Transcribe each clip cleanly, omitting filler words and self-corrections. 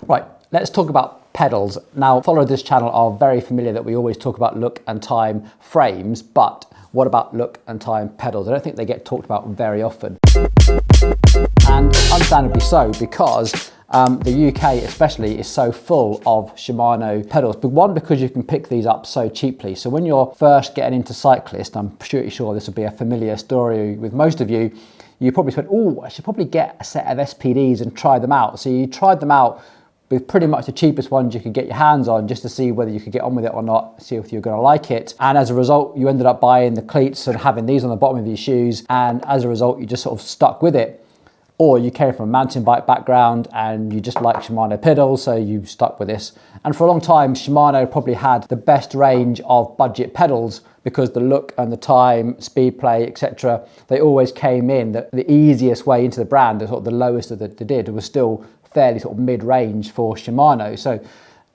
Right, let's talk about pedals. Now, followers of this channel are very familiar that we always talk about look and time frames, but what about look and time pedals? I don't think they get talked about very often. And understandably so, because the UK especially is so full of Shimano pedals. But one, because you can pick these up so cheaply. So when you're first getting into cyclist, I'm pretty sure this will be a familiar story with most of you, you probably said, oh, I should probably get a set of SPDs and try them out. So you tried them out with pretty much the cheapest ones you could get your hands on just to see whether you could get on with it or not, see if you're going to like it. And as a result, you ended up buying the cleats and having these on the bottom of your shoes. And as a result, you just sort of stuck with it. Or you came from a mountain bike background and you just like Shimano pedals, so you stuck with this. And for a long time, Shimano probably had the best range of budget pedals because the look and the time, speed play, etc., they always came in. The easiest way into the brand, the sort of the lowest that they did, was still fairly sort of mid-range for Shimano. So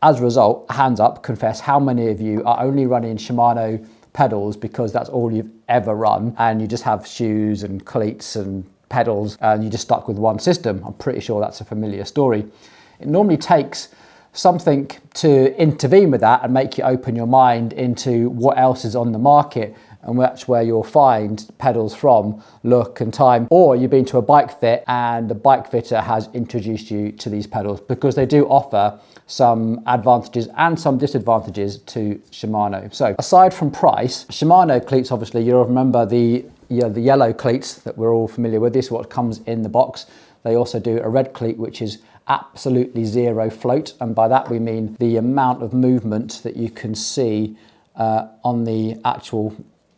as a result, hands up, confess, how many of you are only running Shimano pedals because that's all you've ever run and you just have shoes and cleats and pedals and you just stuck with one system? I'm pretty sure that's a familiar story. It normally takes something to intervene with that and make you open your mind into what else is on the market, and that's where you'll find pedals from look and time. Or you've been to a bike fit and the bike fitter has introduced you to these pedals, because they do offer some advantages and some disadvantages to Shimano. So aside from price, Shimano cleats, obviously you'll remember the yellow cleats that we're all familiar with. This is what comes in the box. They also do a red cleat, which is absolutely zero float. And by that we mean the amount of movement that you can see on the actual,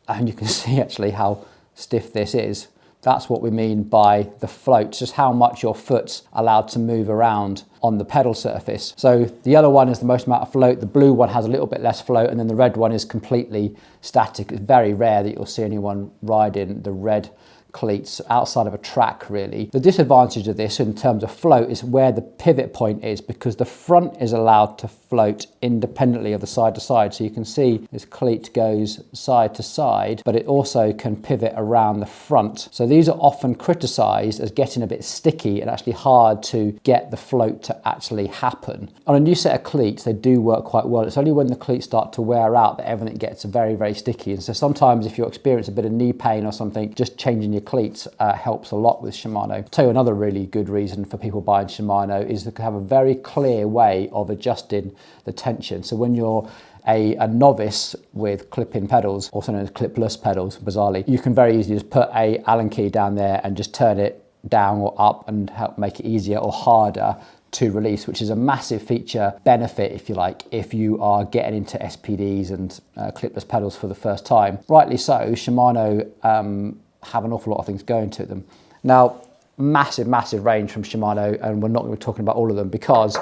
and you can see actually how stiff this is. That's what we mean by the float, just how much your foot's allowed to move around on the pedal surface. So the yellow one is the most amount of float, the blue one has a little bit less float, and then the red one is completely static. It's very rare that you'll see anyone riding the red cleats outside of a track, really. The disadvantage of this in terms of float is where the pivot point is, because the front is allowed to float independently of the side to side. So you can see this cleat goes side to side, but it also can pivot around the front. So these are often criticized as getting a bit sticky and actually hard to get the float to actually happen. On a new set of cleats, they do work quite well. It's only when the cleats start to wear out that everything gets very, very sticky. And so sometimes if you experience a bit of knee pain or something, just changing your cleats helps a lot with Shimano. I'll tell you another really good reason for people buying Shimano is to have a very clear way of adjusting the tension. So when you're a novice with clip-in pedals, also known as clipless pedals, bizarrely, you can very easily just put a Allen key down there and just turn it down or up and help make it easier or harder to release, which is a massive feature benefit, if you like, if you are getting into SPDs and clipless pedals for the first time. Rightly so, Shimano have an awful lot of things going to them. Now, massive range from Shimano, and we're not going to be talking about all of them because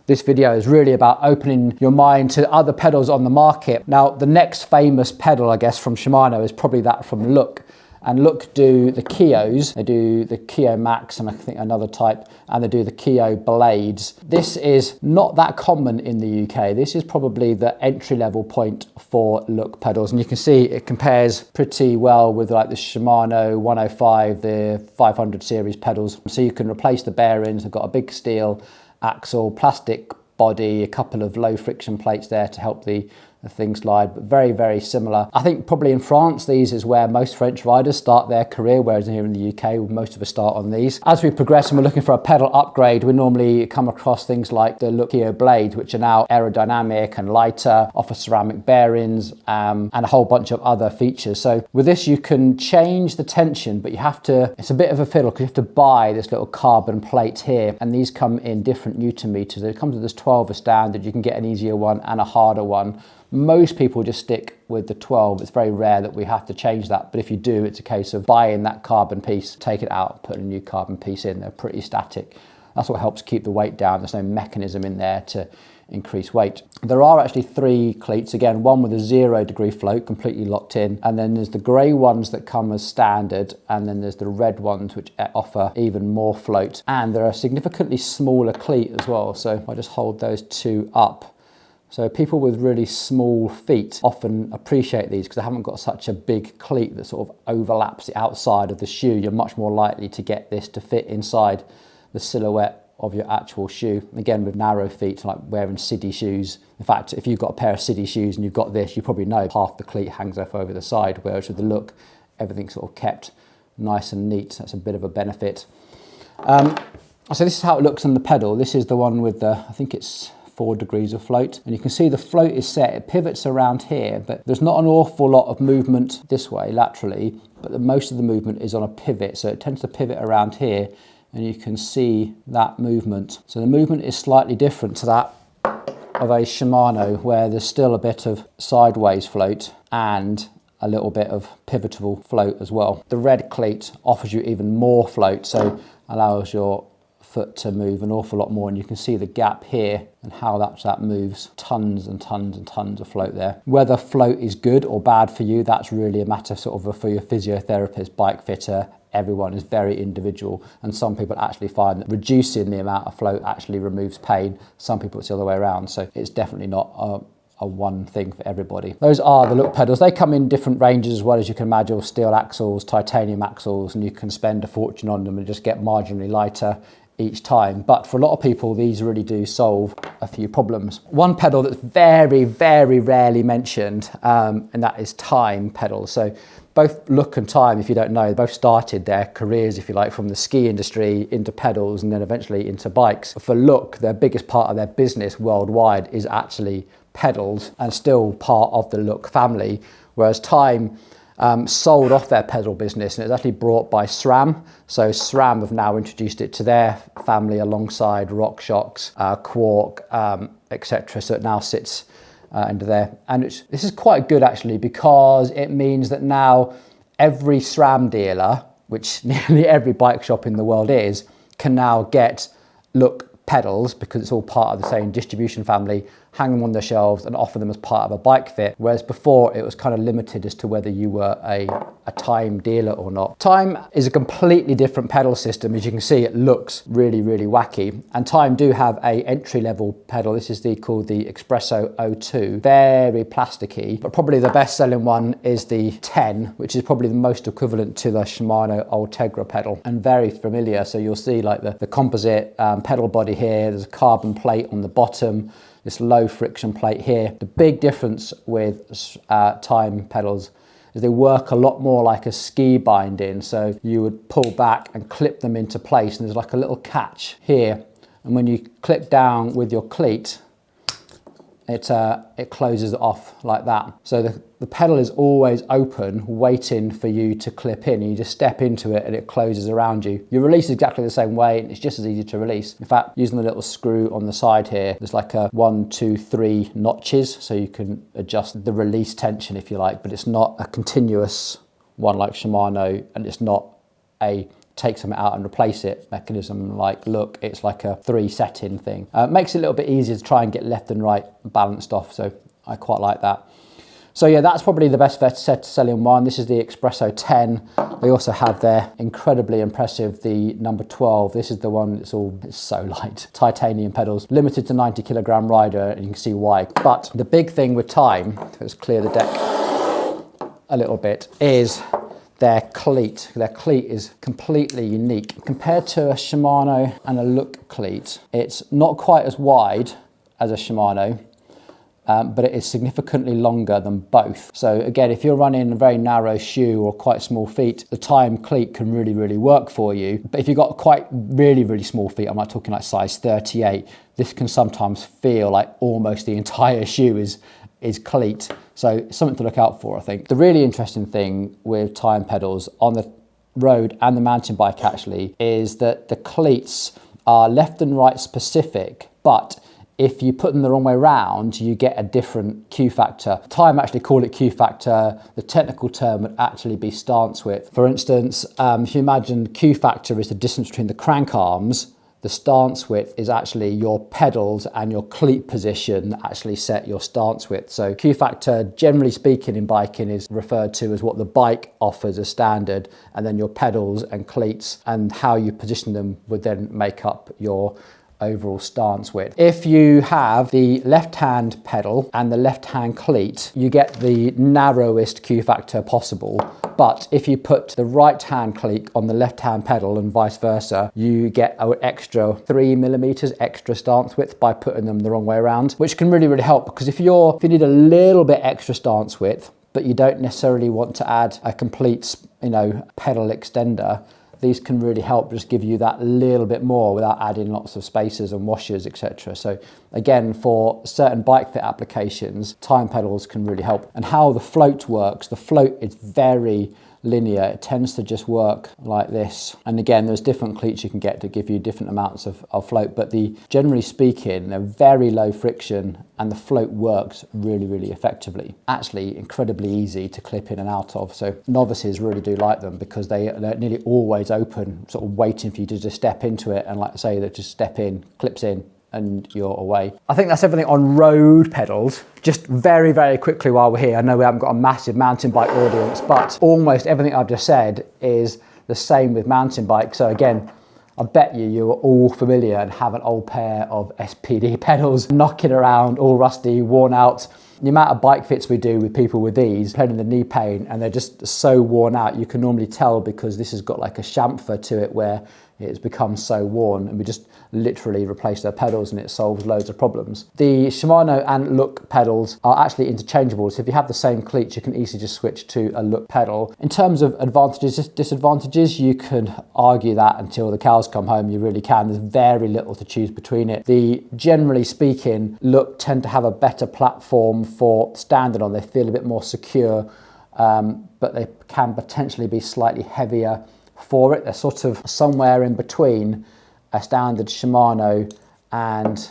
this video is really about opening your mind to other pedals on the market. Now, the next famous pedal, I guess, from Shimano is probably that from Look. And Look do the Kios, they do the Kio Max and I think another type, and they do the Kio Blades. This is not that common in the UK. This is probably the entry-level point for Look pedals. And you can see it compares pretty well with like the Shimano 105, the 500 series pedals. So you can replace the bearings. They've got a big steel axle, plastic body, a couple of low friction plates there to help the thing slide, but very similar. I think probably in France these is where most French riders start their career, whereas here in the UK most of us start on these. As we progress and we're looking for a pedal upgrade, we normally come across things like the Look Kio Blades, which are now aerodynamic and lighter, offer ceramic bearings and a whole bunch of other features. So with this you can change the tension, but you have to, it's a bit of a fiddle because you have to buy this little carbon plate here, and these come in different Newton meters. It comes with this 12 as standard. You can get an easier one and a harder one. Most people just stick with the 12. It's very rare that we have to change that, but if you do, it's a case of buying that carbon piece, take it out, put a new carbon piece in. They're pretty static. That's what helps keep the weight down. There's no mechanism in there to increase weight. There are actually 3 cleats, again, one with a 0 degree float, completely locked in, and then there's the grey ones that come as standard, and then there's the red ones which offer even more float, and they're a significantly smaller cleat as well. So I just hold those 2 up. So people with really small feet often appreciate these because they haven't got such a big cleat that sort of overlaps the outside of the shoe. You're much more likely to get this to fit inside the silhouette of your actual shoe. Again, with narrow feet, like wearing City shoes. In fact, if you've got a pair of City shoes and you've got this, you probably know half the cleat hangs off over the side, whereas with the Look, everything's sort of kept nice and neat. That's a bit of a benefit. So this is how it looks on the pedal. This is the one with the, I think it's 4 degrees of float. And you can see the float is set, it pivots around here, but there's not an awful lot of movement this way laterally, but most of the movement is on a pivot. So it tends to pivot around here, and you can see that movement. So the movement is slightly different to that of a Shimano, where there's still a bit of sideways float and a little bit of pivotable float as well. The red cleat offers you even more float, so allows your foot to move an awful lot more, and you can see the gap here and how that moves. Tons and tons and tons of float there. Whether float is good or bad for you, that's really a matter sort of for your physiotherapist, bike fitter. Everyone is very individual, and some people actually find that reducing the amount of float actually removes pain. Some people it's the other way around, so it's definitely not a one thing for everybody. Those are the Look pedals. They come in different ranges as well, as you can imagine, steel axles, titanium axles, and you can spend a fortune on them and just get marginally lighter each time. But for a lot of people, these really do solve a few problems. One pedal that's very, very rarely mentioned, and that is Time pedals. So both Look and Time, if you don't know, both started their careers, if you like, from the ski industry into pedals and then eventually into bikes. For Look, their biggest part of their business worldwide is actually pedals, and still part of the Look family, whereas Time sold off their pedal business, and it was actually brought by SRAM. So SRAM have now introduced it to their family alongside RockShox, Quark, etc. So it now sits under there. And this is quite good actually, because it means that now every SRAM dealer, which nearly every bike shop in the world is, can now get Look pedals, because it's all part of the same distribution family, hang them on their shelves and offer them as part of a bike fit, whereas before it was kind of limited as to whether you were a Time dealer or not. Time is a completely different pedal system. As you can see, it looks really, really wacky, and Time do have a entry-level pedal. This is called the XPRO 02. Very plasticky, but probably the best-selling one is the 10, which is probably the most equivalent to the Shimano Ultegra pedal, and very familiar. So you'll see like the composite pedal body here, there's a carbon plate on the bottom, this low friction plate here. The big difference with Time pedals is they work a lot more like a ski binding. So you would pull back and clip them into place, and there's like a little catch here. And when you clip down with your cleat, it closes off like that. So the pedal is always open, waiting for you to clip in. You just step into it and it closes around you. You release exactly the same way, and it's just as easy to release. In fact, using the little screw on the side here, there's like a 1, 2, 3 notches, so you can adjust the release tension if you like, but it's not a continuous one like Shimano, and it's not a take something out and replace it mechanism like Look. It's like a 3 setting thing. Makes it a little bit easier to try and get left and right balanced off, so I quite like that. So yeah, that's probably the best selling one. This is the XPRO 10. They also have their incredibly impressive, the number 12. This is the one it's so light. Titanium pedals, limited to 90 kilogram rider, and you can see why. But the big thing with Time, let's clear the deck a little bit, is their cleat. Their cleat is completely unique. Compared to a Shimano and a Look cleat, it's not quite as wide as a Shimano, but it is significantly longer than both. So again, if you're running a very narrow shoe or quite small feet, the Time cleat can really, really work for you. But if you've got quite really, really small feet, I'm not talking like size 38, this can sometimes feel like almost the entire shoe is cleat. So something to look out for, I think. The really interesting thing with Time pedals on the road and the mountain bike actually is that the cleats are left and right specific, but if you put them the wrong way around, you get a different Q factor. Time actually call it Q factor. The technical term would actually be stance width. For instance, if you imagine Q factor is the distance between the crank arms, the stance width is actually your pedals and your cleat position that actually set your stance width. So Q factor, generally speaking in biking, is referred to as what the bike offers as standard, and then your pedals and cleats and how you position them would then make up your overall stance width. If you have the left-hand pedal and the left-hand cleat, you get the narrowest Q factor possible. But if you put the right-hand cleat on the left-hand pedal and vice versa, you get an extra 3 millimeters extra stance width by putting them the wrong way around, which can really, really help, because if you need a little bit extra stance width, but you don't necessarily want to add a complete, pedal extender, these can really help just give you that little bit more without adding lots of spacers and washers, etc. So again, for certain bike fit applications, time pedals can really help. And how the float works, the float is very linear. It tends to just work like this. And again, there's different cleats you can get to give you different amounts of float, but generally speaking, they're very low friction and the float works really, really effectively. Actually, incredibly easy to clip in and out of. So novices really do like them because they're nearly always open, sort of waiting for you to just step into it. And like I say, they just step in, clips in, and you're away. I think that's everything on road pedals. Just very, very quickly while we're here, I know we haven't got a massive mountain bike audience, but almost everything I've just said is the same with mountain bikes. So again, I bet you're all familiar and have an old pair of SPD pedals knocking around, all rusty, worn out. The amount of bike fits we do with people with these, complaining the knee pain, and they're just so worn out. You can normally tell because this has got like a chamfer to it where it's become so worn, and we just literally replace their pedals and it solves loads of problems. The Shimano and Look pedals are actually interchangeable, so if you have the same cleats, you can easily just switch to a Look pedal. In terms of advantages, disadvantages, you can argue that until the cows come home, you really can. There's very little to choose between it. Generally speaking, Look tend to have a better platform for standing on. They feel a bit more secure, but they can potentially be slightly heavier for it. They're sort of somewhere in between a standard Shimano and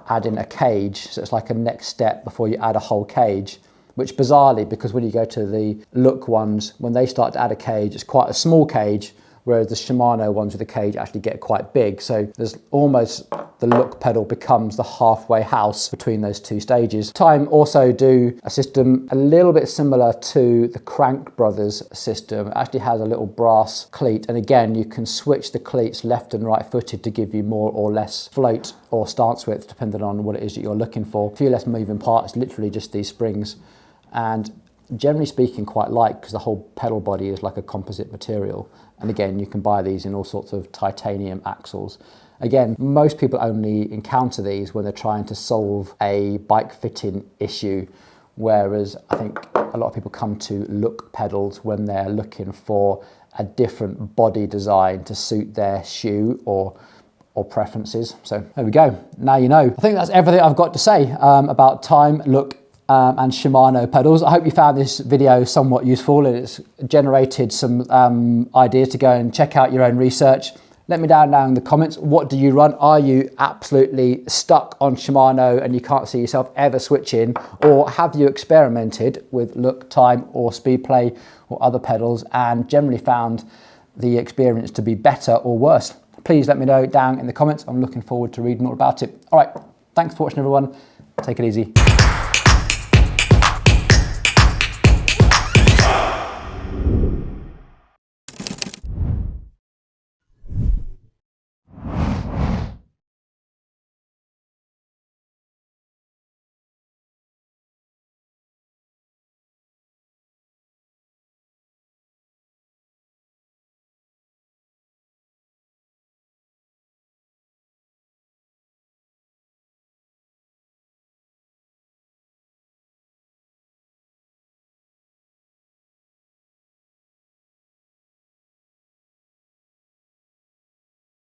adding a cage. So it's like a next step before you add a whole cage, which bizarrely, because when you go to the Look ones, when they start to add a cage, it's quite a small cage, whereas the Shimano ones with the cage actually get quite big. So there's almost, the Look pedal becomes the halfway house between those two stages. Time also do a system a little bit similar to the Crank Brothers system. It actually has a little brass cleat, and again, you can switch the cleats left and right footed to give you more or less float or stance width, depending on what it is that you're looking for. A few less moving parts, literally just these springs, and generally speaking quite light because the whole pedal body is like a composite material. And again, you can buy these in all sorts of titanium axles. Again, most people only encounter these when they're trying to solve a bike fitting issue, whereas I think a lot of people come to Look pedals when they're looking for a different body design to suit their shoe or preferences. So there we go. Now you know. I think that's everything I've got to say about Time, Look, and Shimano pedals. I hope you found this video somewhat useful and it's generated some ideas to go and check out your own research. Let me down in the comments, what do you run? Are you absolutely stuck on Shimano and you can't see yourself ever switching? Or have you experimented with Look, Time or Speedplay or other pedals and generally found the experience to be better or worse? Please let me know down in the comments. I'm looking forward to reading more about it. All right, thanks for watching everyone. Take it easy.